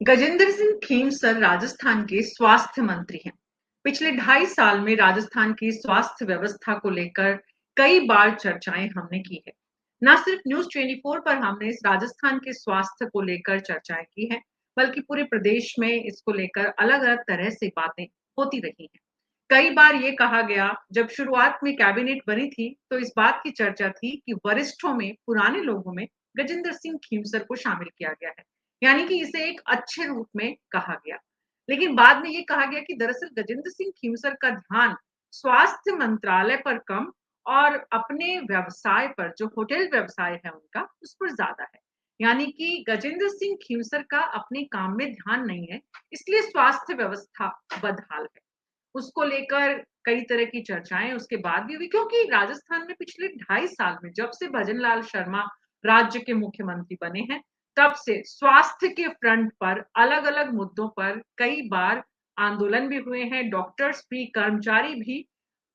गजेंद्र सिंह खीमसर राजस्थान के स्वास्थ्य मंत्री हैं। पिछले 2.5 साल में राजस्थान की स्वास्थ्य व्यवस्था को लेकर कई बार चर्चाएं हमने की है। न सिर्फ न्यूज़ 24 पर हमने इस राजस्थान के स्वास्थ्य को लेकर चर्चाएं की हैं, बल्कि पूरे प्रदेश में इसको लेकर अलग-अलग तरह से बातें होती रही हैं। कई बार ये कहा गया, जब शुरुआत में कैबिनेट बनी थी, तो इस बात की चर्चा थी कि वरिष्ठों में, पुराने लोगों में गजेंद्र सिंह खीमसर को शामिल किया गया है। यानी कि इसे एक अच्छे रूप में कहा गया। लेकिन बाद में ये कहा गया कि दरअसल गजेंद्र सिंह खीमसर का ध्यान स्वास्थ्य मंत्रालय पर कम और अपने व्यवसाय पर, जो होटल व्यवसाय है उनका, उस पर ज्यादा है। यानी कि गजेंद्र सिंह खीमसर का अपने काम में ध्यान नहीं है, इसलिए स्वास्थ्य व्यवस्था बदहाल है। उसको लेकर कई तरह की चर्चाएं उसके बाद भी हुई, क्योंकि राजस्थान में पिछले 2.5 साल में, जब से भजनलाल शर्मा राज्य के मुख्यमंत्री बने हैं, तब से स्वास्थ्य के फ्रंट पर अलग-अलग मुद्दों पर कई बार आंदोलन भी हुए हैं, डॉक्टर्स भी, कर्मचारी भी।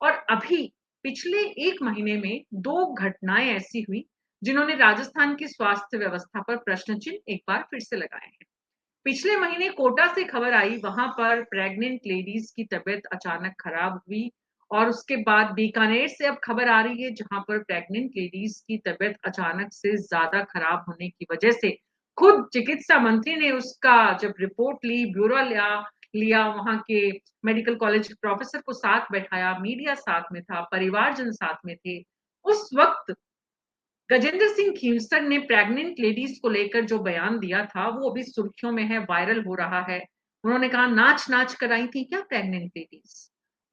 और अभी पिछले 1 महीने में 2 घटनाएं ऐसी हुई जिन्होंने राजस्थान की स्वास्थ्य व्यवस्था पर प्रश्न चिन्ह एक बार फिर से लगाए हैं। पिछले महीने कोटा से खबर आई, वहां पर प्रेग्नेंट लेडीज की तबीयत अचानक खराब हुई। और उसके बाद बीकानेर से अब खबर आ रही है, जहां पर प्रेग्नेंट लेडीज की तबीयत अचानक से ज्यादा खराब होने की वजह से खुद चिकित्सा मंत्री ने उसका जब रिपोर्ट ली, ब्यूरो लिया लिया वहां के मेडिकल कॉलेज प्रोफेसर को साथ बैठाया, मीडिया साथ में था, परिवारजन साथ में थे। उस वक्त गजेंद्र सिंह खींवसर ने प्रेग्नेंट लेडीज को लेकर जो बयान दिया था, वो अभी सुर्खियों में है, वायरल हो रहा है। उन्होंने कहा, नाच नाच कर आई थी क्या प्रेग्नेंट लेडीज?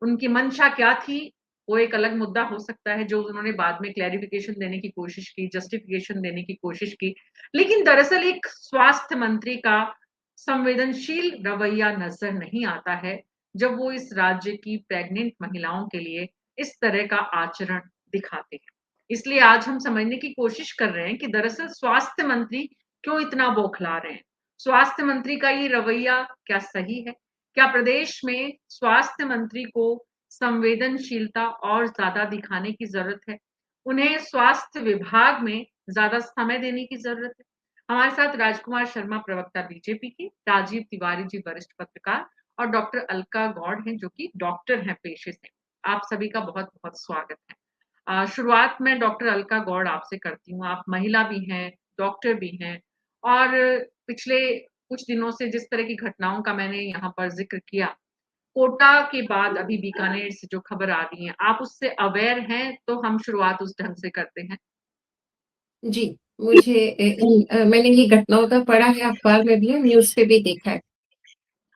उनकी मंशा क्या थी? वो एक अलग मुद्दा हो सकता है, जो उन्होंने बाद में क्लैरिफिकेशन देने की कोशिश की, जस्टिफिकेशन देने की कोशिश की। लेकिन दरअसल एक स्वास्थ्य मंत्री का संवेदनशील रवैया नजर नहीं आता है, जब वो इस राज्य की प्रेग्नेंट महिलाओं के लिए इस तरह का आचरण दिखाते हैं। इसलिए आज हम समझने की कोशिश कर रहे हैं कि दरअसल स्वास्थ्य मंत्री क्यों इतना बौखला रहे हैं। स्वास्थ्य मंत्री का ये रवैया क्या सही है? क्या प्रदेश में स्वास्थ्य मंत्री को संवेदनशीलता और ज्यादा दिखाने की जरूरत है? उन्हें स्वास्थ्य विभाग में ज्यादा समय देने की जरूरत है? हमारे साथ राजकुमार शर्मा, प्रवक्ता बीजेपी के, राजीव तिवारी जी, वरिष्ठ पत्रकार, और डॉक्टर अलका गौड़ हैं, जो कि डॉक्टर हैं पेशे से। आप सभी का बहुत बहुत स्वागत है। शुरुआत में डॉक्टर अलका गौड़ आपसे करती हूँ। आप महिला भी हैं, डॉक्टर भी हैं, और पिछले कुछ दिनों से जिस तरह की घटनाओं का मैंने यहाँ पर जिक्र किया, कोटा के बाद अभी बीकानेर से जो खबर आ रही है, आप उससे अवेयर हैं? तो हम शुरुआत उस ढंग से करते हैं। जी, मुझे मैंने ये घटनाओं का पढ़ा है, अखबार में भी है, न्यूज़ पे भी देखा है।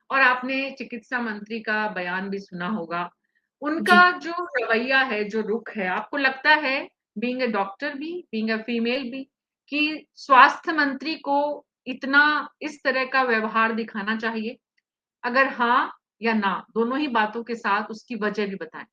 और आपने चिकित्सा मंत्री का बयान भी सुना होगा। उनका जी। जो रवैया है, जो रुख है, आपको लगता है, बीइंग अ डॉक्टर भी, बीइंग अ फीमेल भी, कि स्वास्थ्य मंत्री को इतना इस तरह का व्यवहार दिखाना चाहिए? अगर हाँ या ना, दोनों ही बातों के साथ उसकी वजह भी बताएँ।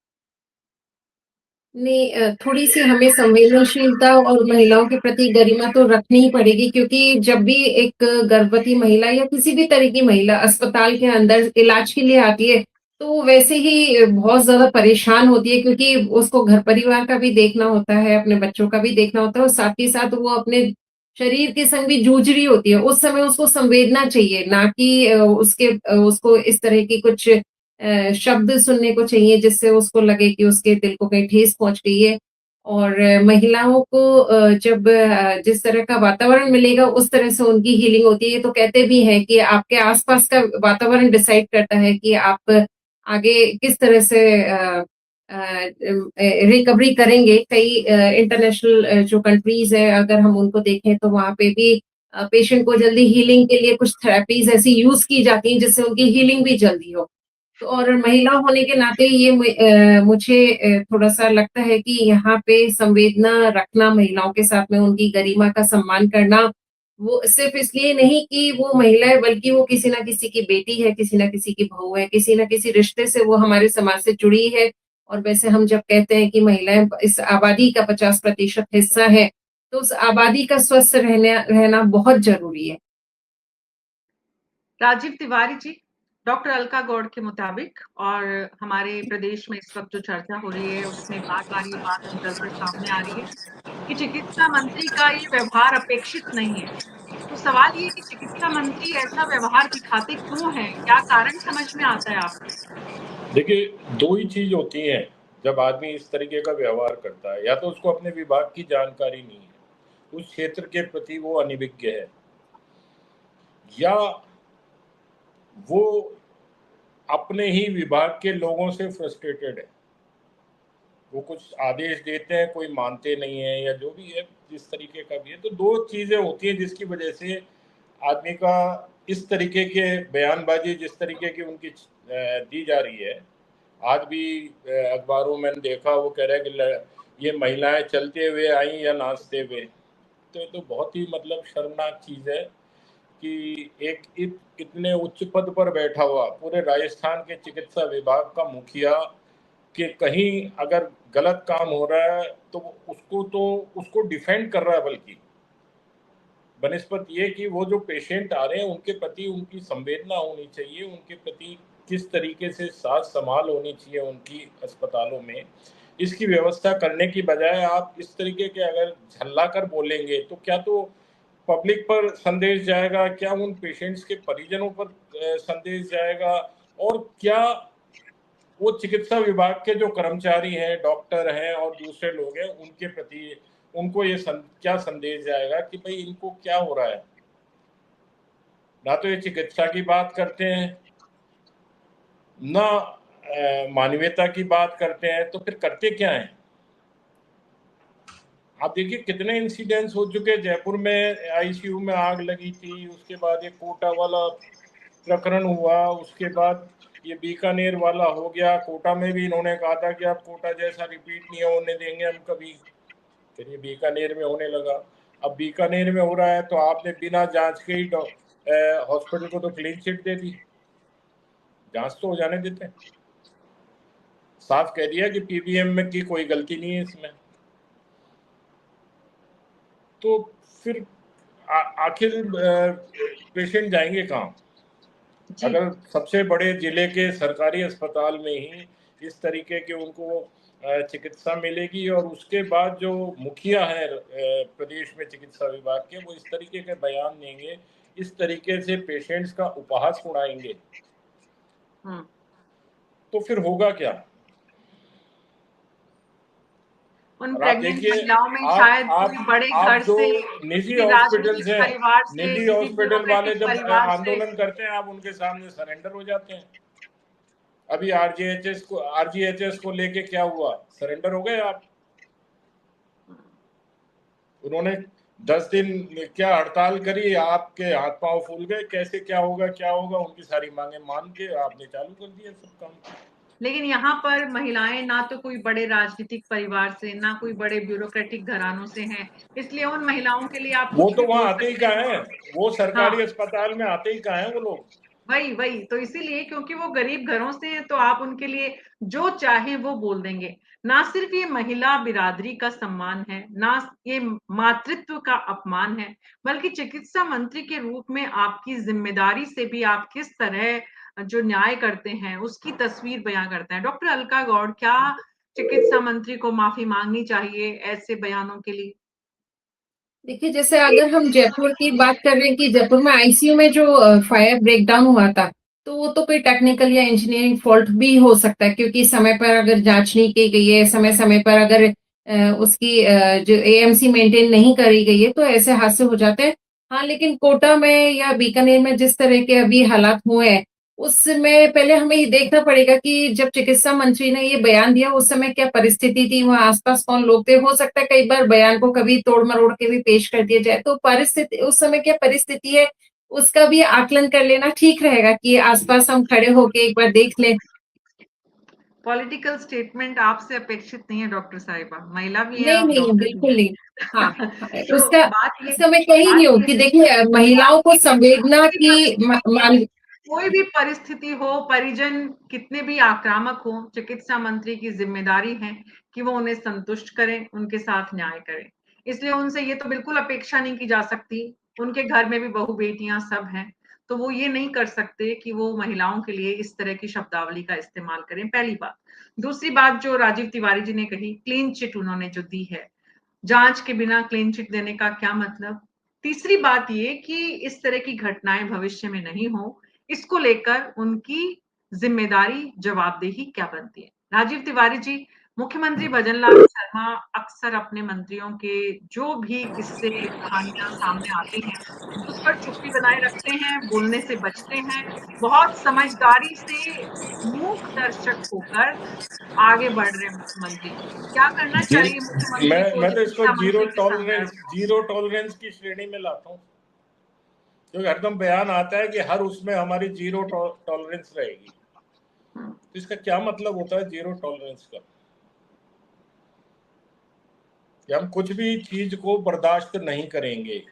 नहीं, थोड़ी-सी हमें संवेदनशीलता और महिलाओं के प्रति गरिमा तो रखनी ही पड़ेगी, क्योंकि जब भी एक गर्भवती महिला या किसी भी तरह की महिला अस्पताल के अंदर इलाज के लिए आती है, तो वो वैसे ही बहुत ज़्यादा परेशान होती है, क्योंकि उसको घर परिवार का भी देखना होता है, अपने बच्चों का भी देखना होता है, और साथ ही साथ वो अपने शरीर के संग भी जूझ रही होती है। उस समय उसको संवेदना चाहिए, ना कि उसको इस तरह की कुछ शब्द सुनने को चाहिए, जिससे उसको लगे कि उसके दिल को कहीं ठेस पहुँच गई है। और महिलाओं को जब जिस तरह का वातावरण मिलेगा, उस तरह से उनकी हीलिंग होती है। ये तो कहते भी हैं कि आपके आस-पास का वातावरण डिसाइड करता है कि आप आगे किस तरह से रिकवरी करेंगे। कई इंटरनेशनल जो कंट्रीज़ हैं, अगर हम उनको देखें, तो वहाँ पे भी पेशेंट को जल्दी हीलिंग के लिए कुछ थेरेपीज़ ऐसी यूज़ की जाती हैं, जिससे उनकी हीलिंग भी जल्दी हो। तो और महिला होने के नाते ये मुझे थोड़ा-सा लगता है कि यहाँ पे संवेदना रखना महिलाओं के साथ में, उनकी गरिमा का सम्मान करना, वो सिर्फ़ इसलिए नहीं कि वो महिला है, बल्कि वो किसी न किसी की बेटी है, किसी न किसी की बहू है, किसी न किसी रिश्ते से वो हमारे समाज से जुड़ी है। और वैसे हम जब कहते हैं कि महिलाएँ इस आबादी का 50% हिस्सा है, तो उस आबादी का स्वस्थ रहना बहुत ज़रूरी है। राजीव तिवारी जी, डॉक्टर अलका गौड़ के मुताबिक, और हमारे प्रदेश में इस वक्त जो चर्चा हो रही है, उसमें बार-बार ये बात निकल कर सामने आ रही है कि चिकित्सा मंत्री का ये व्यवहार अपेक्षित नहीं है। तो सवाल ये है कि चिकित्सा मंत्री ऐसा व्यवहार दिखाते क्यों हैं? क्या कारण समझ में आता है आपको? देखिए, दो ही चीज होती हैं जब आदमी इस तरीके का व्यवहार करता है, या तो उसको अपने विभाग की जानकारी नहीं है, उस क्षेत्र के प्रति वो अनभिज्ञ है, या वो अपने ही विभाग के लोगों से फ्रस्ट्रेटेड है। वो कुछ आदेश देते हैं, कोई मानते नहीं है, या जो भी है जिस तरीके का भी है। तो दो चीजें होती हैं जिसकी वजह से आदमी का इस तरीके के बयानबाजी जिस तरीके की उनकी दी जा रही है। आज भी अखबारों में देखा, वो कह रहे हैं कि ये महिलाएं चलते हुए आई या नाचते हुए। तो ये तो बहुत ही मतलब शर्मनाक चीज है कि एक इतने उच्च पद पर बैठा हुआ पूरे राजस्थान के चिकित्सा विभाग का मुखिया कि कहीं अगर गलत काम हो रहा है तो उसको डिफेंड कर रहा है, बल्कि बनस्पत ये कि वो जो पेशेंट आ रहे हैं उनके प्रति उनकी संवेदना होनी चाहिए, उनके प्रति किस तरीके से साथ संभाल होनी चाहिए उनकी अस्पतालों में, इसकी व्यवस्था करने की बजाय आप इस तरीके के अगर झल्ला कर बोलेंगे तो क्या तो पब्लिक पर संदेश जाएगा, क्या उन पेशेंट्स के परिजनों पर संदेश जाएगा, और क्या वो चिकित्सा विभाग के जो कर्मचारी हैं, डॉक्टर हैं और दूसरे लोग हैं, उनके प्रति उनको ये क्या संदेश जाएगा कि भाई इनको क्या हो रहा है। ना तो ये चिकित्सा की बात करते हैं, ना मानवीयता की बात करते हैं, तो फिर करते क्या हैं। आप देखिए कितने इंसिडेंट्स हो चुके। जयपुर में आईसीयू में आग लगी थी, उसके बाद ये कोटा वाला प्रकरण हुआ, उसके बाद ये बीकानेर वाला हो गया। कोटा में भी इन्होंने कहा था कि आप कोटा जैसा रिपीट नहीं होने देंगे हम कभी, फिर ये बीकानेर में होने लगा। अब बीकानेर में हो रहा है तो आपने बिना जांच के ही हॉस्पिटल को तो क्लीन चिट दे दी, जांच तो हो जाने देते हैं। साफ कह दिया कि पीबीएम में की कोई गलती नहीं है इसमें। तो फिर आखिर पेशेंट जाएंगे कहाँ? अगर सबसे बड़े जिले के सरकारी अस्पताल में ही इस तरीके के उनको चिकित्सा मिलेगी, और उसके बाद जो मुखिया है प्रदेश में चिकित्सा विभाग के, वो इस तरीके के बयान देंगे, इस तरीके से पेशेंट्स का उपहास उड़ाएंगे, तो फिर होगा क्या? उन और आप प्रेग्नेंट देखिए, महिलाओं में शायद कोई बड़े घर आप जो से, निजी किसी हॉस्पिटल्स राजनीतिक हैं, परिवार से, निजी किसी हॉस्पिटल वाले ब्यूरोक्रेटिक जब परिवार से। आंदोलन करते हैं, आप उनके सामने सरेंडर हो जाते हैं। अभी आरजीएचएस को लेके क्या हुआ, सरेंडर हो गए आप। उन्होंने 10 दिन क्या हड़ताल करी, आपके हाथ पांव फूल गए, कैसे क्या होगा, उनकी सारी मांगे मान के आपने चालू कर दिया सब काम। लेकिन यहाँ पर महिलाएं ना तो कोई बड़े राजनीतिक परिवार से, ना कोई बड़े ब्यूरोक्रेटिक घरानों से हैं, इसलिए उन महिलाओं के लिए आप वो कुछ तो भी वहां बोल आते ही सकते कहाँ हैं। हैं, वो हाँ, सरकारी अस्पताल में आते ही कहाँ हैं वो लोग। वही तो इसीलिए, क्योंकि वो गरीब घरों से हैं, तो आप उनके लिए जो चाहे वो बोल देंगे। ना सिर्फ ये महिला बिरादरी का सम्मान है, ना ये मातृत्व का अपमान है, बल्कि चिकित्सा मंत्री के रूप में आपकी जिम्मेदारी से भी आप किस तरह जो न्याय करते हैं उसकी तस्वीर बयां करते हैं। डॉक्टर अलका गौड़, क्या चिकित्सा मंत्री को माफी मांगनी चाहिए ऐसे बयानों के लिए? देखिए, जैसे अगर हम जयपुर की बात कर रहे हैं कि जयपुर में आईसीयू में जो फायर ब्रेकडाउन हुआ था, तो वो तो कोई टेक्निकल या इंजीनियरिंग फॉल्ट भी हो सकता है, क्योंकि समय पर अगर जांच नहीं की गई है, समय समय पर अगर उसकी जो एएमसी मेंटेन नहीं करी गई है, तो ऐसे हादसे हो जाते हैं। हाँ, लेकिन कोटा में या बीकानेर में जिस तरह के अभी हालात हुए हैं, उसमें पहले हमें ये देखना पड़ेगा कि जब चिकित्सा मंत्री ने ये बयान दिया, उस समय क्या परिस्थिति थी, वहाँ आसपास कौन लोग थे। हो सकता है कई बार बयान को कभी तोड़ मरोड़ के भी पेश कर दिया जाए, तो परिस्थिति उस समय क्या परिस्थिति है उसका भी आकलन कर लेना ठीक रहेगा कि आसपास हम खड़े होके एक बार देख लें। पॉलिटिकल स्टेटमेंट आपसे अपेक्षित नहीं है डॉक्टर साहिबा, महिला भी हैं, नहीं आप नहीं, डॉक्टर भी बिल्कुल नहीं। हाँ, हैं। तो उसका बात उसका मैं कह ही बात नहीं हूँ ये कि है देखिए महिलाओं को संवेदना कोई भी की मान। कोई भी परिस्थिति हो, परिजन कितने भी आक्रामक हो, चिकित्सा मंत्री की जिम्मेदारी है कि वो उन्हें संतुष्ट करें, उनके साथ न्याय करें। इसलिए उनसे ये तो बिल्कुल अपेक्षा नहीं की जा सकती, उनके घर में भी बहू बेटियां सब हैं, तो वो ये नहीं कर सकते कि वो महिलाओं के लिए इस तरह की शब्दावली का इस्तेमाल करें, पहली बात। दूसरी बात, जो राजीव तिवारी जी ने कही, क्लीन चिट उन्होंने जो दी है, जांच के बिना क्लीन चिट देने का क्या मतलब? तीसरी बात ये कि इस तरह की घटनाएं भविष्य में नहीं हो, इसको लेकर उनकी जिम्मेदारी, जवाबदेही क्या बनती है? राजीव तिवारी जी, मुख्यमंत्री भजनलाल शर्मा अक्सर अपने मंत्रियों के जो भी किस्से, कहानियां सामने आती हैं, उस पर चुप्पी बनाए रखते हैं, बोलने से बचते हैं, बहुत समझदारी से मूक दर्शक होकर आगे बढ़ रहे मुख्यमंत्री। क्या करना चाहिए मुख्यमंत्री को मैं तो इसको चिकित्सा मंत्री के संदर्भ में? जीरो टॉलरेंस की श्रेणी में लाता हूँ, क्योंकि हरदम बयान आता है कि हर उसमें हमारी जीरो टॉलरेंस रहेगी। तो इसका क्या मतलब होता है जीरो टॉलरेंस का? कि हम कुछ भी चीज को बर्दाश्त नहीं करेंगे,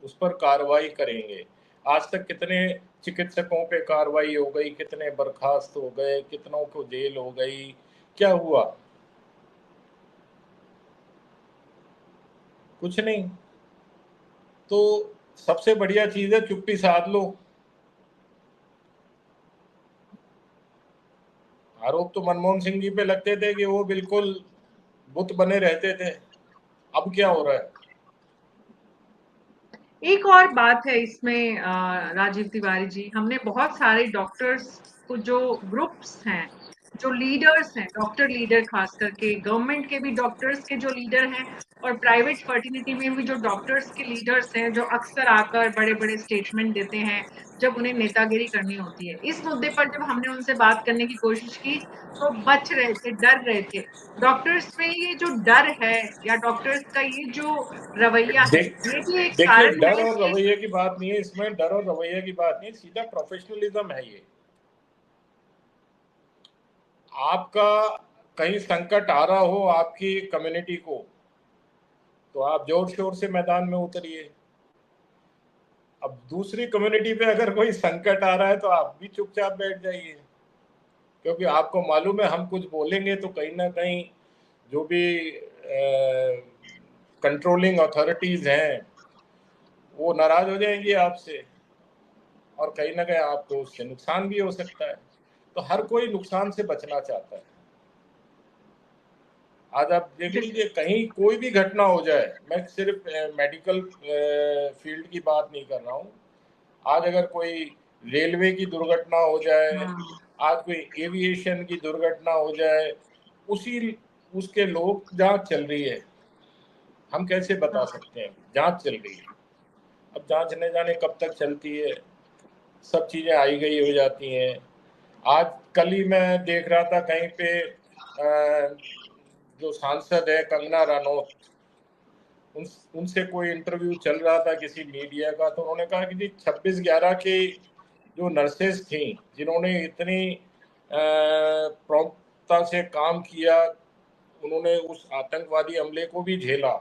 उस पर कार्रवाई करेंगे। आज तक कितने चिकित्सकों पे कार्रवाई हो गई, कितने बर्खास्त हो गए, कितनों को जेल हो गई, क्या हुआ? कुछ नहीं। तो सबसे बढ़िया चीज है चुप्पी साध लो। आरोप तो मनमोहन सिंह जी पे लगते थे कि वो बिल्कुल बुत बने रहते थे, अब क्या हो रहा है? एक और बात है इसमें राजीव तिवारी जी, हमने बहुत सारे डॉक्टर्स को जो ग्रुप्स हैं, जो लीडर्स हैं, डॉक्टर लीडर खास करके गवर्नमेंट के भी डॉक्टर्स के जो लीडर हैं और प्राइवेट फर्टिलिटी में भी जो डॉक्टर्स के लीडर्स हैं, जो अक्सर आकर बड़े-बड़े स्टेटमेंट देते हैं, जब उन्हें नेतागिरी करनी होती है। इस मुद्दे पर जब हमने उनसे बात करने की कोशिश की, तो बच रहे थे, डर रहे थे। डॉक्टर्स में ये जो डर है या डॉक्टर्स का ये जो रवैया है, ये भी एक देखिए, कारण डर है और कि रवैये की बात नहीं है इसमें, डर और रवैये की बात नहीं, सीधा प्रोफेशनलिज्म है ये। आपका कहीं संकट आ रहा हो आपकी कम्युनिटी को, तो आप जोर शोर से मैदान में उतरिए। अब दूसरी कम्युनिटी पे अगर कोई संकट आ रहा है तो आप भी चुपचाप बैठ जाइए, क्योंकि आपको मालूम है हम कुछ बोलेंगे तो कहीं ना कहीं जो भी कंट्रोलिंग अथॉरिटीज हैं वो नाराज हो जाएंगी आपसे, और कहीं ना कहीं आपको उससे नुकसान भी हो सकता है। तो हर कोई नुकसान से बचना चाहता है। आज आप देख लीजिए, कहीं कोई भी घटना हो जाए, मैं सिर्फ मेडिकल फील्ड की बात नहीं कर रहा हूँ, आज अगर कोई रेलवे की दुर्घटना हो जाए, आज कोई एविएशन की दुर्घटना हो जाए, उसी उसके लोग जांच चल रही है, हम कैसे बता सकते हैं? जांच चल रही है, अब जांच न जाने कब तक चलती है, सब चीजें आई गई हो जाती हैं। आज कल ही मैं देख रहा था कहीं पे जो सांसद है कंगना रनौत, उनसे कोई इंटरव्यू चल रहा था किसी मीडिया का, तो उन्होंने कहा कि जी 26/11 के जो नर्सेस थी जिन्होंने इतनी प्रॉम्प्टता से काम किया, उन्होंने उस आतंकवादी हमले को भी झेला,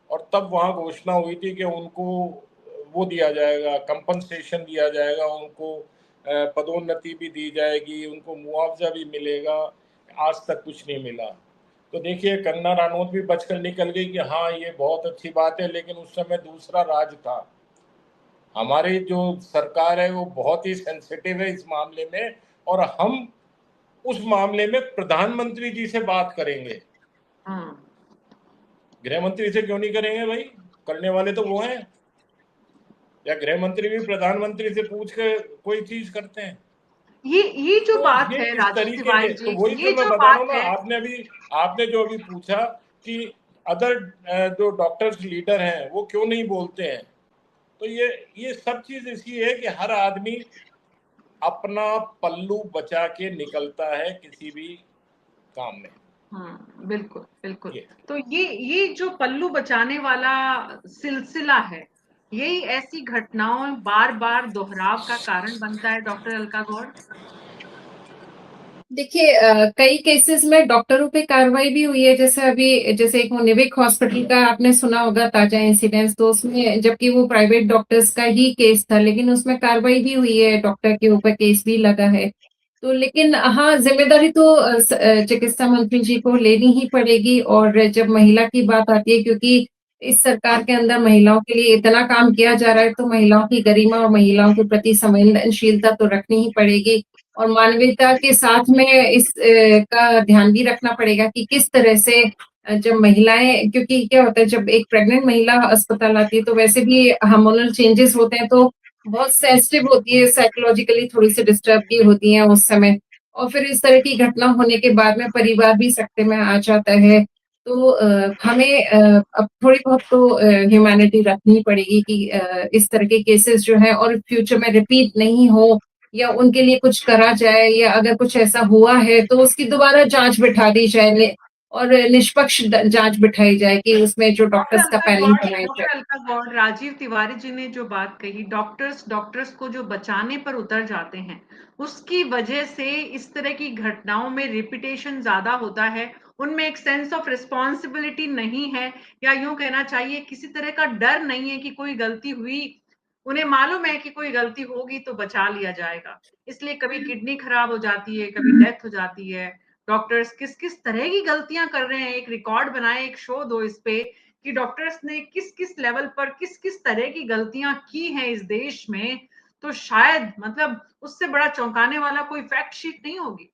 और तब वहां घोषणा हुई थी कि उनको वो दिया जाएगा, कंपनसेशन दिया जाएगा, उनको पदोन्नति भी दी जाएगी, उनको मुआवजा भी मिलेगा। आज तक कुछ नहीं मिला। तो देखिए, कंगना रनौत भी बचकर निकल गई कि हाँ ये बहुत अच्छी बात है, लेकिन उस समय दूसरा राज था। हमारी जो सरकार है वो बहुत ही सेंसिटिव है इस मामले में, और हम उस मामले में प्रधानमंत्री जी से बात करेंगे। गृह मंत्री से क्यों नहीं करेंगे भाई? करने वाले तो वो हैं। या गृह मंत्री भी प्रधानमंत्री से पूछ के कोई चीज करते हैं? ये जो तो बात ये है इस राजीव तरीके के, तिवारी तो जी, वही ये तो मैं जो बता रहा हूँ बात ना, है, आपने जो अभी पूछा कि अदर जो डॉक्टर्स लीडर हैं वो क्यों नहीं बोलते हैं, तो ये सब चीज इसी है कि हर आदमी अपना पल्लू बचा के निकलता है किसी भी काम में। बिल्कुल बिल्कुल। ये तो ये जो पल्लू बचाने वाला सिलसिला है, यही ऐसी घटनाओं बार बार दोहराव का कारण बनता है डॉक्टर अलका गौड़। देखिए, कई केसेस में डॉक्टरों पे कार्रवाई भी हुई है, जैसे एक निविक हॉस्पिटल का आपने सुना होगा ताजा इंसिडेंस, तो उसमें जबकि वो प्राइवेट डॉक्टर्स का ही केस था, लेकिन उसमें कार्रवाई भी हुई है, डॉक्टर के ऊपर केस भी लगा है। तो लेकिन हाँ, जिम्मेदारी तो चिकित्सा मंत्री जी को लेनी ही पड़ेगी। और जब महिला की बात आती है, क्योंकि इस सरकार के अंदर महिलाओं के लिए इतना काम किया जा रहा है, तो महिलाओं की गरिमा और महिलाओं के प्रति संवेदनशीलता तो रखनी ही पड़ेगी, और मानवीयता के साथ में इस का ध्यान भी रखना पड़ेगा कि किस तरह से जब महिलाएं, क्योंकि क्या होता है जब एक प्रेग्नेंट महिला अस्पताल आती है तो वैसे भी हार्मोनल चेंजेस होते हैं, तो बहुत सेंसिटिव होती है, साइकोलॉजिकली थोड़ी सी डिस्टर्ब भी होती हैं उस समय। और फिर इस तरह की घटना होने के बाद में परिवार भी सकते में आ जाता है। तो हमें अब थोड़ी बहुत तो ह्यूमैनिटी रखनी पड़ेगी कि इस तरह के केसेस जो है और फ्यूचर में रिपीट नहीं हो, या उनके लिए कुछ करा जाए, या अगर कुछ ऐसा हुआ है तो उसकी दोबारा जांच बिठा दी जाए और निष्पक्ष जांच बिठाई जाए कि उसमें जो डॉक्टर्स का पैनल बनाया जाए। डॉक्टर अलका गौड़, राजीव तिवारी जी ने जो बात कही, डॉक्टर्स को जो बचाने पर उतर जाते हैं, उसकी वजह से इस तरह की घटनाओं में रिपीटेशन ज्यादा होता है। उनमें एक सेंस ऑफ रिस्पॉन्सिबिलिटी नहीं है, या यूं कहना चाहिए किसी तरह का डर नहीं है कि कोई गलती हुई, उन्हें मालूम है कि कोई गलती होगी तो बचा लिया जाएगा। इसलिए कभी किडनी खराब हो जाती है, कभी डेथ हो जाती है। डॉक्टर्स किस किस तरह की गलतियां कर रहे हैं, एक रिकॉर्ड बनाए, एक शो दो इस पे कि डॉक्टर्स ने किस किस लेवल पर किस किस तरह की गलतियां की हैं इस देश में, तो शायद मतलब उससे बड़ा चौंकाने वाला कोई फैक्ट शीट नहीं होगी।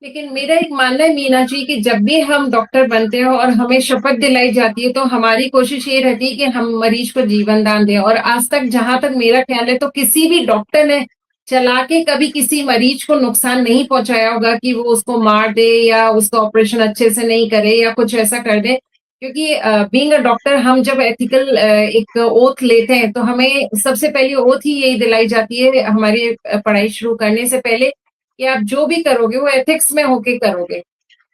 लेकिन मेरा एक मानना है मीना जी कि जब भी हम डॉक्टर बनते हैं और हमें शपथ दिलाई जाती है तो हमारी कोशिश ये रहती है कि हम मरीज को जीवन दान दें। और आज तक जहां तक मेरा ख्याल है तो किसी भी डॉक्टर ने चला के कभी किसी मरीज को नुकसान नहीं पहुंचाया होगा कि वो उसको मार दे या उसका ऑपरेशन अच्छे से नहीं करे या कुछ ऐसा कर दे। क्योंकि बीइंग अ डॉक्टर हम जब एथिकल एक ओथ लेते हैं तो हमें सबसे पहली ओथ ही यही दिलाई जाती है हमारी पढ़ाई शुरू करने से पहले कि आप जो भी करोगे वो एथिक्स में होके करोगे।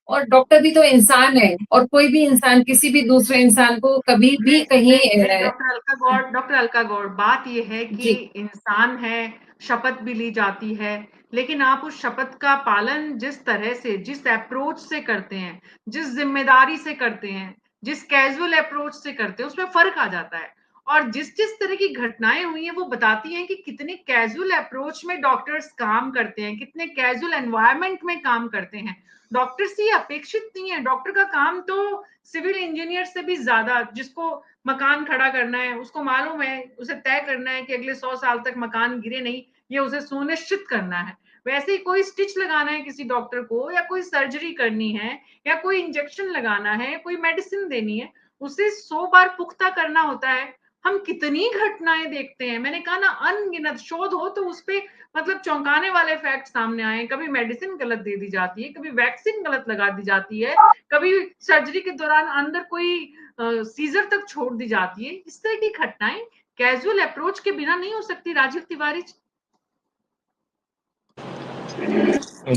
और डॉक्टर भी तो इंसान है, और कोई भी इंसान किसी भी दूसरे इंसान को कभी भी कहीं नहीं, डॉक्टर अलका गौड़, बात ये है कि जी। इंसान है, शपथ भी ली जाती है, लेकिन आप उस शपथ का पालन जिस तरह से, जिस अप्रोच से करते हैं, जिस जिम्मेदारी से करते हैं, जिस कैजुअल अप्रोच से करते हैं, उसमें फर्क आ जाता है। और जिस जिस तरह की घटनाएं हुई हैं वो बताती हैं कि कितने कैजुअल अप्रोच में डॉक्टर्स काम करते हैं, कितने कैजुअल एनवायरनमेंट में काम करते हैं। डॉक्टर से ये अपेक्षित नहीं है, डॉक्टर का काम तो सिविल इंजीनियर से भी ज्यादा, जिसको मकान खड़ा करना है, उसको मालूम है, उसे तय करना है कि अगले 100 साल तक मकान गिरे नहीं, ये उसे सुनिश्चित करना है। वैसे ही कोई स्टिच लगाना है किसी डॉक्टर को, या कोई सर्जरी करनी है, या कोई इंजेक्शन लगाना है, कोई मेडिसिन देनी है, उसे 100 बार पुख्ता करना होता है। हम कितनी घटनाएं देखते हैं, मैंने कहा ना, अनगिनत शोध हो तो उस पे मतलब चौंकाने वाले फैक्ट सामने आए। कभी मेडिसिन गलत दे दी जाती है, कभी वैक्सीन गलत लगा दी जाती है, कभी सर्जरी के दौरान अंदर कोई सीजर तक छोड़ दी जाती है। इस तरह की घटनाएं कैजुअल अप्रोच के बिना नहीं हो सकती। राजीव तिवारी जी।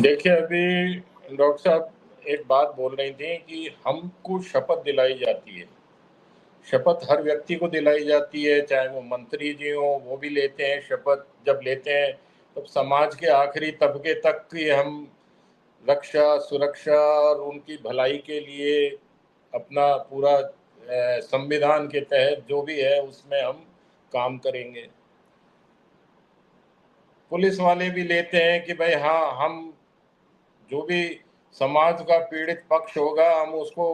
देखिए, अभी डॉक्टर साहब एक बात बोल रही थी कि हमको शपथ दिलाई जाती है। शपथ हर व्यक्ति को दिलाई जाती है, चाहे वो मंत्री जी हो, वो भी लेते हैं शपथ। जब लेते हैं तब समाज के आखिरी तबके तक की हम रक्षा, सुरक्षा और उनकी भलाई के लिए अपना पूरा संविधान के तहत जो भी है उसमें हम काम करेंगे। पुलिस वाले भी लेते हैं कि भाई हाँ, हम जो भी समाज का पीड़ित पक्ष होगा हम उसको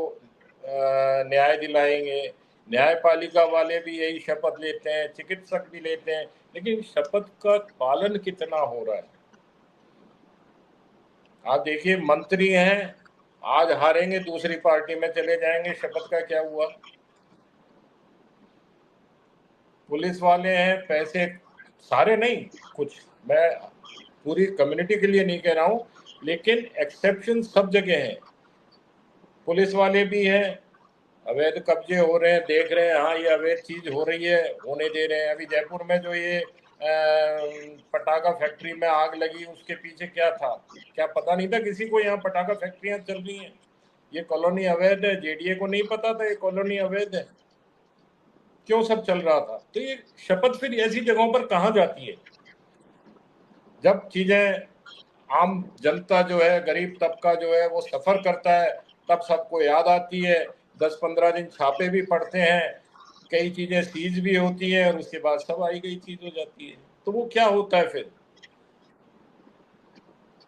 न्याय दिलाएंगे। न्यायपालिका वाले भी यही शपथ लेते हैं, चिकित्सक भी लेते हैं, लेकिन शपथ का पालन कितना हो रहा है? आप देखिए, मंत्री हैं, आज हारेंगे दूसरी पार्टी में चले जाएंगे, शपथ का क्या हुआ? पुलिस वाले हैं, पैसे सारे नहीं, कुछ, मैं पूरी कम्युनिटी के लिए नहीं कह रहा हूं, लेकिन एक्सेप्शन सब जगह है। पुलिस वाले भी हैं, अवैध कब्जे हो रहे हैं, देख रहे हैं हाँ ये अवैध चीज हो रही है, होने दे रहे हैं। अभी जयपुर में जो ये पटाखा फैक्ट्री में आग लगी, उसके पीछे क्या था? क्या पता नहीं था किसी को यहाँ पटाखा फैक्ट्रियां चल रही हैं, ये कॉलोनी अवैध है? जेडीए को नहीं पता था ये कॉलोनी अवैध है? क्यों सब चल रहा था? तो ये शपथ फिर ऐसी जगहों पर कहाँ जाती है? जब चीजें आम जनता जो है, गरीब तबका जो है वो सफर करता है, तब सबको याद आती है। 10-15 दिन छापे भी पड़ते हैं, कई चीजें सीज भी होती हैं, और उसके बाद सब आई गई चीज हो जाती है। तो वो क्या होता है फिर?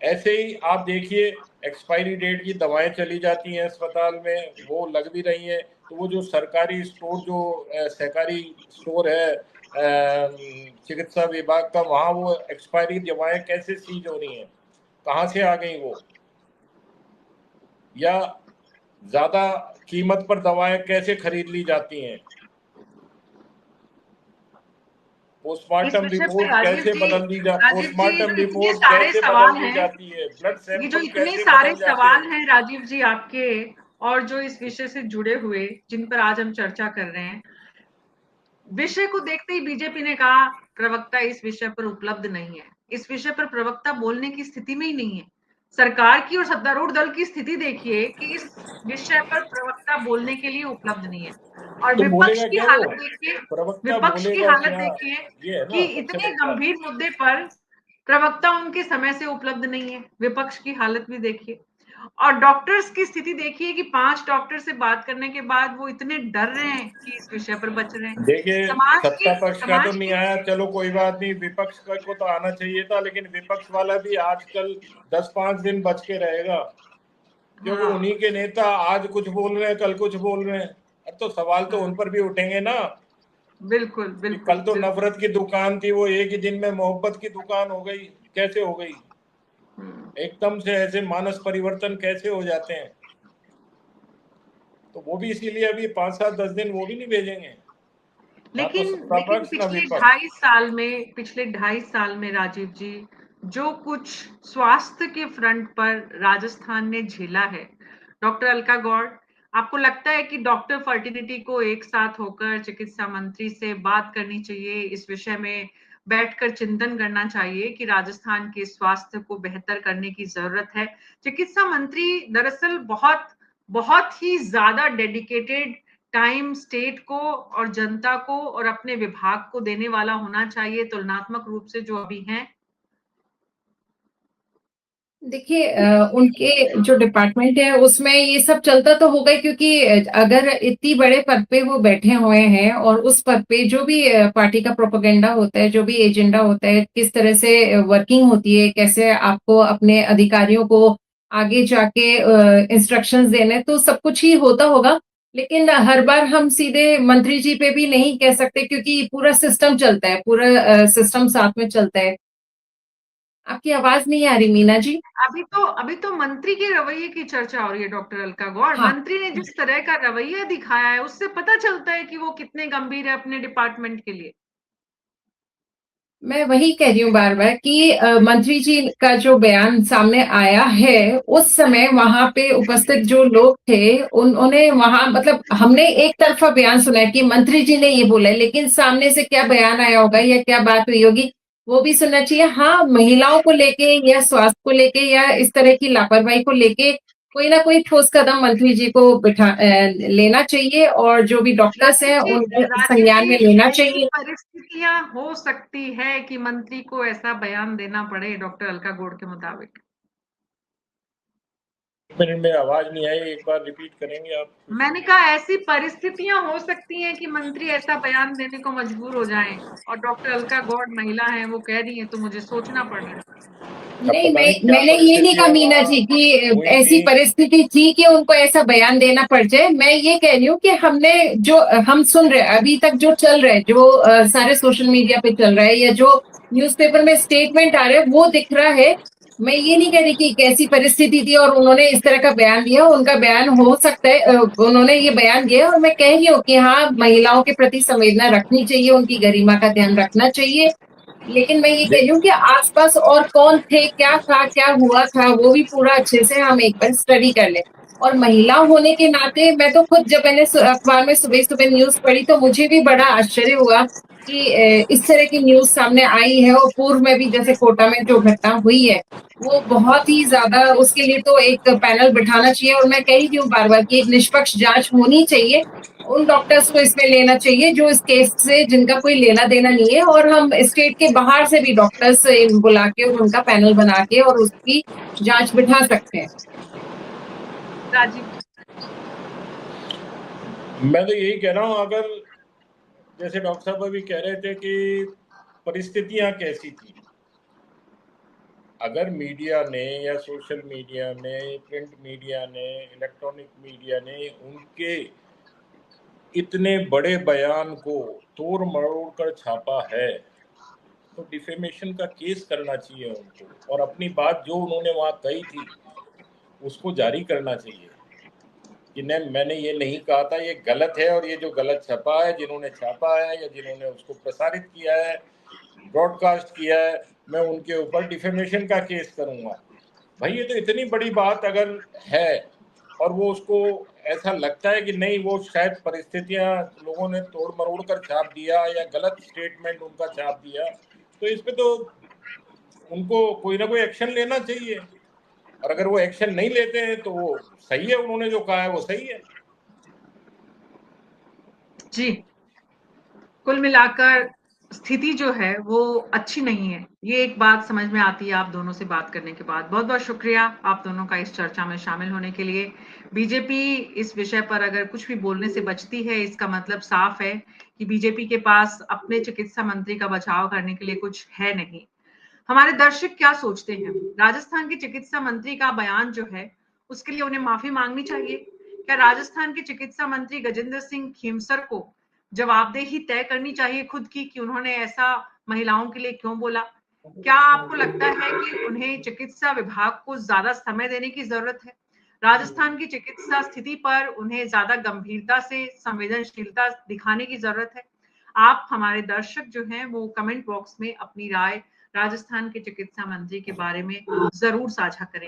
ऐसे ही आप देखिए, एक्सपायरी डेट की दवाएं चली जाती हैं अस्पताल में, वो लग भी रही हैं, तो वो जो सरकारी स्टोर, जो सहकारी स्टोर है चिकित्सा विभाग का, वहाँ वो एक्सपायरी दवाएं कैसे सीज हो रही हैं? कहाँ से आ गई वो? या ज्यादा कीमत पर दवाएं कैसे खरीद ली जाती हैं, इस पोस्टमार्टम विषय पे रिपोर्ट कैसे बदल दी जा राजीव जी पोस्टमार्टम जो इतने रिपोर्ट सारे कैसे सवाल बदल दी हैं, जाती है, ब्लड ये जो सैंपल इतने कैसे सारे बदल जाते सवाल हैं। हैं राजीव जी आपके, और जो इस विषय से जुड़े हुए जिन पर आज हम चर्चा कर रहे हैं, विषय को देखते ही बीजेपी ने कहा प्रवक्ता इस विषय पर उपलब्ध नहीं है। इस विषय पर प्रवक्ता बोलने की स्थिति में ही नहीं है। सरकार की और सत्तारूढ़ दल की स्थिति देखिए कि इस विषय पर प्रवक्ता बोलने के लिए उपलब्ध नहीं है, और तो विपक्ष बोलेगा की क्या वो, हालत देखिए, प्रवक्ता विपक्ष की बोलेगा हालत क्या, देखिए ये है कि ना सबसे इतने बड़ी बात। गंभीर मुद्दे पर प्रवक्ता उनके समय से उपलब्ध नहीं है। विपक्ष की हालत भी देखिए, और डॉक्टर्स की स्थिति देखिए कि 5 डॉक्टर से बात करने के बाद वो इतने डर रहे हैं कि इस विषय पर बच रहे हैं। देखिए, समाज सत्ता की पक्ष का तो समाज नहीं की आया, चलो कोई बात नहीं, विपक्ष का को तो आना चाहिए था, लेकिन विपक्ष वाला भी आजकल 10-5 दिन बच के रहेगा, क्योंकि हाँ, उन्हीं के नेता आज कुछ बोल रहे हैं, कल कुछ बोल रहे हैं। अब तो सवाल तो उन पर भी उठेंगे ना बिल्कुल, कि बिल्कुल, कल तो बिल्कुल। नफरत की दुकान थी, वो एक ही दिन में मोहब्बत की दुकान हो गई, कैसे हो गई? हुँ। एकदम से ऐसे मानस परिवर्तन कैसे हो जाते हैं? तो वो भी इसीलिए अभी 5-7-10 दिन वो भी नहीं भेजेंगे, ना तो लेकिन सत्ता लेकिन पक्ष ना विपक्ष। पिछले ढाई साल में राजीव जी, जो कुछ स्वास्थ्य के फ्रंट पर राजस्थान ने झेला है, डॉक्टर अलका गौड़, आपको लगता है कि डॉक्टर फर्टिनिटी को एक साथ होकर चिकित्सा मंत्री से बात करनी चाहिए, इस विषय में बैठकर चिंतन करना चाहिए कि राजस्थान के स्वास्थ्य को बेहतर करने की जरूरत है? चिकित्सा मंत्री दरअसल बहुत बहुत ही ज्यादा डेडिकेटेड टाइम स्टेट को और जनता को और अपने विभाग को देने वाला होना चाहिए, तुलनात्मक रूप से जो अभी हैं। देखिए उनके जो डिपार्टमेंट है उसमें ये सब चलता तो होगा ही, क्योंकि अगर इतनी बड़े पद पे वो बैठे हुए हैं और उस पद पे जो भी पार्टी का प्रोपेगेंडा होता है, जो भी एजेंडा होता है, किस तरह से वर्किंग होती है, कैसे आपको अपने अधिकारियों को आगे जाके इंस्ट्रक्शंस देने, तो सब कुछ ही होता होगा। लेकिन हर बार हम सीधे मंत्री जी पे भी नहीं कह सकते, क्योंकि पूरा सिस्टम चलता है, पूरा सिस्टम साथ में चलता है। आपकी आवाज नहीं आ रही मीना जी। अभी तो मंत्री के रवैये की चर्चा हो रही है डॉक्टर अलका गौड़। हाँ, मंत्री ने जिस तरह का रवैया दिखाया है उससे पता चलता है कि वो कितने गंभीर है अपने डिपार्टमेंट के लिए। मैं वही कह रही हूँ बार बार कि मंत्री जी का जो बयान सामने आया है, उस समय वहां पे उपस्थित जो लोग थे, उन्होंने वहां मतलब हमने एक तरफा बयान सुना है कि मंत्री जी ने ये बोला है, लेकिन सामने से क्या बयान आया होगा या क्या बात हुई होगी वो भी सुनना चाहिए। हाँ, महिलाओं को लेके या स्वास्थ्य को लेके या इस तरह की लापरवाही को लेके कोई ना कोई ठोस कदम मंत्री जी को लेना चाहिए, और जो भी डॉक्टर्स हैं उनको राजीव संज्ञान जी, में लेना ऐसी चाहिए। परिस्थितियां हो सकती है कि मंत्री को ऐसा बयान देना पड़े डॉक्टर अलका गौड़ के मुताबिक। मिनट में आवाज नहीं आई, एक बार रिपीट करेंगे आप? मैंने कहा ऐसी परिस्थितियां हो सकती हैं कि मंत्री ऐसा बयान देने को मजबूर हो जाएं, और डॉक्टर अलका गौड़ महिला हैं, वो कह रही हैं, तो मुझे सोचना पड़ रहा है। अब नहीं, पता नहीं क्या मैंने ये नहीं कहा परिस्थितियां मीना वहां जी कि हुई ऐसी थी। परिस्थिति थी कि उनको ऐसा बयान देना पड़ जाए। मैं ये कह रही हूँ कि हमने जो हम सुन रहे हैं अभी तक, जो चल रहा है, जो सारे सोशल मीडिया पे चल रहा है या जो न्यूज़पेपर में स्टेटमेंट आ रहे हैं, वो दिख रहा है। मैं ये नहीं कह रही कि कैसी परिस्थिति थी और उन्होंने इस तरह का बयान दिया। उनका बयान हो सकता है, उन्होंने ये बयान दिया, और मैं कह रही हूँ कि हाँ, महिलाओं के प्रति संवेदना रखनी चाहिए, उनकी गरिमा का ध्यान रखना चाहिए। लेकिन मैं ये कह रही हूँ कि आसपास और कौन थे, क्या था, क्या हुआ था, वो भी पूरा अच्छे से हम एक बार स्टडी कर लें। और महिला होने के नाते मैं तो खुद, जब मैंने अखबार में सुबह सुबह न्यूज पढ़ी, तो मुझे भी बड़ा आश्चर्य हुआ कि इस तरह की न्यूज सामने आई है। और पूर्व में भी जैसे कोटा में जो घटना हुई है, वो बहुत ही ज्यादा, उसके लिए तो एक पैनल बिठाना चाहिए। और मैं कह रही हूँ बार बार कि एक निष्पक्ष जांच होनी चाहिए, उन डॉक्टर्स को इसमें लेना चाहिए जो इस केस से, जिनका कोई लेना देना नहीं है, और हम स्टेट के बाहर से भी डॉक्टर्स बुला के और उनका पैनल बना के और उसकी जांच बिठा सकते हैं। राजीव जी, मैं तो यही कह रहा हूँ, अगर जैसे डॉक्टर साहब अभी कह रहे थे कि परिस्थितियां कैसी थी, अगर मीडिया ने या सोशल मीडिया ने, प्रिंट मीडिया ने, इलेक्ट्रॉनिक मीडिया ने उनके इतने बड़े बयान को तोड़ मरोड़ कर छापा है, तो डिफेमेशन का केस करना चाहिए उनको, और अपनी बात जो उन्होंने वहां कही थी उसको जारी करना चाहिए। कि नहीं, मैंने ये नहीं कहा था, ये गलत है, और ये जो गलत छपा है, जिन्होंने छापा है या जिन्होंने उसको प्रसारित किया है, ब्रॉडकास्ट किया है, मैं उनके ऊपर डिफेमेशन का केस करूंगा। भाई ये तो इतनी बड़ी बात अगर है और वो उसको ऐसा लगता है कि नहीं, वो शायद परिस्थितियां लोगों ने तोड़ मरोड़ कर छाप दिया या गलत स्टेटमेंट उनका छाप दिया, तो इस पे तो उनको कोई ना कोई एक्शन लेना चाहिए। और अगर वो एक्शन नहीं लेते हैं तो वो सही है, उन्होंने जो कहा है वो सही है। जी, कुल मिलाकर स्थिति जो है वो अच्छी नहीं है, ये एक बात समझ में आती है आप दोनों से बात करने के बाद। बहुत बहुत शुक्रिया आप दोनों का इस चर्चा में शामिल होने के लिए। बीजेपी इस विषय पर अगर कुछ भी बोलने से बचती है, इसका मतलब साफ है कि बीजेपी के पास अपने चिकित्सा मंत्री का बचाव करने के लिए कुछ है नहीं। हमारे दर्शक क्या सोचते हैं? राजस्थान के चिकित्सा मंत्री का बयान जो है उसके लिए उन्हें माफी मांगनी चाहिए? क्या राजस्थान के चिकित्सा मंत्री गजेंद्र सिंह खीमसर को जवाबदेही तय करनी चाहिए खुद की कि उन्होंने ऐसा महिलाओं के लिए क्यों बोला? क्या आपको लगता है कि उन्हें चिकित्सा विभाग को ज्यादा समय देने की जरूरत है? राजस्थान की चिकित्सा स्थिति पर उन्हें ज्यादा गंभीरता से संवेदनशीलता दिखाने की जरूरत है? आप हमारे दर्शक जो हैं वो कमेंट बॉक्स में अपनी राय राजस्थान के चिकित्सा मंत्री के बारे में जरूर साझा करें।